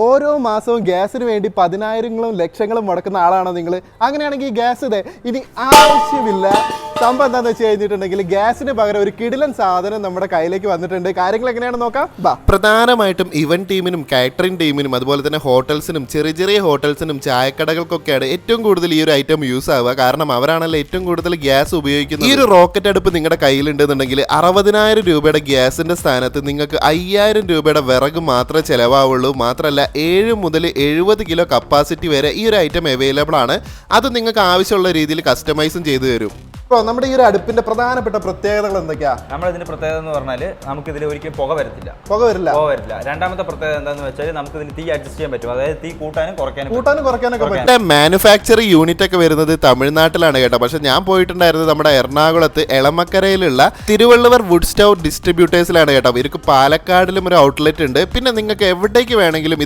ഓരോ മാസവും ഗ്യാസിന് വേണ്ടി 10,000-ങ്ങളും ലക്ഷങ്ങളും മുടക്കുന്ന ആളാണോ നിങ്ങൾ? അങ്ങനെയാണെങ്കിൽ ഗ്യാസ് ഇതേ ഇനി ആവശ്യമില്ല. സംഭവം എന്താണെന്ന് വെച്ച് കഴിഞ്ഞിട്ടുണ്ടെങ്കിൽ ഗ്യാസിന് പകരം ഒരു കിടിലൻ സാധനം നമ്മുടെ കയ്യിലേക്ക് വന്നിട്ടുണ്ട്. കാര്യങ്ങൾ എങ്ങനെയാണെന്ന് നോക്കാം. പ്രധാനമായിട്ടും ഇവന്റ് ടീമിനും കാറ്ററിംഗ് ടീമിനും അതുപോലെ തന്നെ ഹോട്ടൽസിനും ചെറിയ ചെറിയ ഹോട്ടൽസിനും ചായക്കടകൾക്കൊക്കെയാണ് ഏറ്റവും കൂടുതൽ ഈ ഒരു ഐറ്റം യൂസ് ആവുക. കാരണം അവരാണല്ലോ ഏറ്റവും കൂടുതൽ ഗ്യാസ് ഉപയോഗിക്കുന്നത്. ഈ ഒരു റോക്കറ്റ് അടുപ്പ് നിങ്ങളുടെ കയ്യിലുണ്ടെന്നുണ്ടെങ്കിൽ 60,000 രൂപയുടെ ഗ്യാസിന്റെ സ്ഥാനത്ത് നിങ്ങൾക്ക് 5,000 രൂപയുടെ വിറക് മാത്രമേ ചിലവാവുള്ളൂ. മാത്രമല്ല 7 മുതൽ 70 കിലോ കപ്പാസിറ്റി വരെ ഈ ഒരു ഐറ്റം അവൈലബിൾ ആണ്. അത് നിങ്ങൾക്ക് ആവശ്യമുള്ള രീതിയിൽ കസ്റ്റമൈസും ചെയ്തു തരും. ഇപ്പോൾ നമ്മുടെ ഈ ഒരു അടുപ്പിന്റെ പ്രധാനപ്പെട്ട പ്രത്യേകതകൾ എന്തൊക്കെയാ? നമ്മളിതിന്റെ പ്രത്യേകത എന്ന് പറഞ്ഞാൽ നമുക്ക് ഇതിൽ ഒരിക്കലും പുക വരില്ല. രണ്ടാമത്തെ പ്രത്യേകത എന്താണെന്ന് വെച്ചാൽ നമുക്ക് ഇതിന് തീ അഡ്ജസ്റ്റ് ചെയ്യാൻ പറ്റും. അതായത് തീ കൂട്ടാനും കുറയ്ക്കാനൊക്കെ പറ്റും. മാനുഫാക്ചറിംഗ് യൂണിറ്റ് ഒക്കെ വരുന്നത് തമിഴ്നാട്ടിലാണ് കേട്ടോ. പക്ഷെ ഞാൻ പോയിട്ടുണ്ടായിരുന്നത് നമ്മുടെ എറണാകുളത്ത് എളമക്കരയിലുള്ള തിരുവള്ളുവർ വുഡ് സ്റ്റൗ ഡിസ്ട്രിബ്യൂട്ടേഴ്സിലാണ് കേട്ടോ. ഇവർക്ക് പാലക്കാടിലും ഒരു ഔട്ട്ലെറ്റ് ഉണ്ട്. പിന്നെ നിങ്ങൾക്ക് എവിടേക്ക് വേണമെങ്കിലും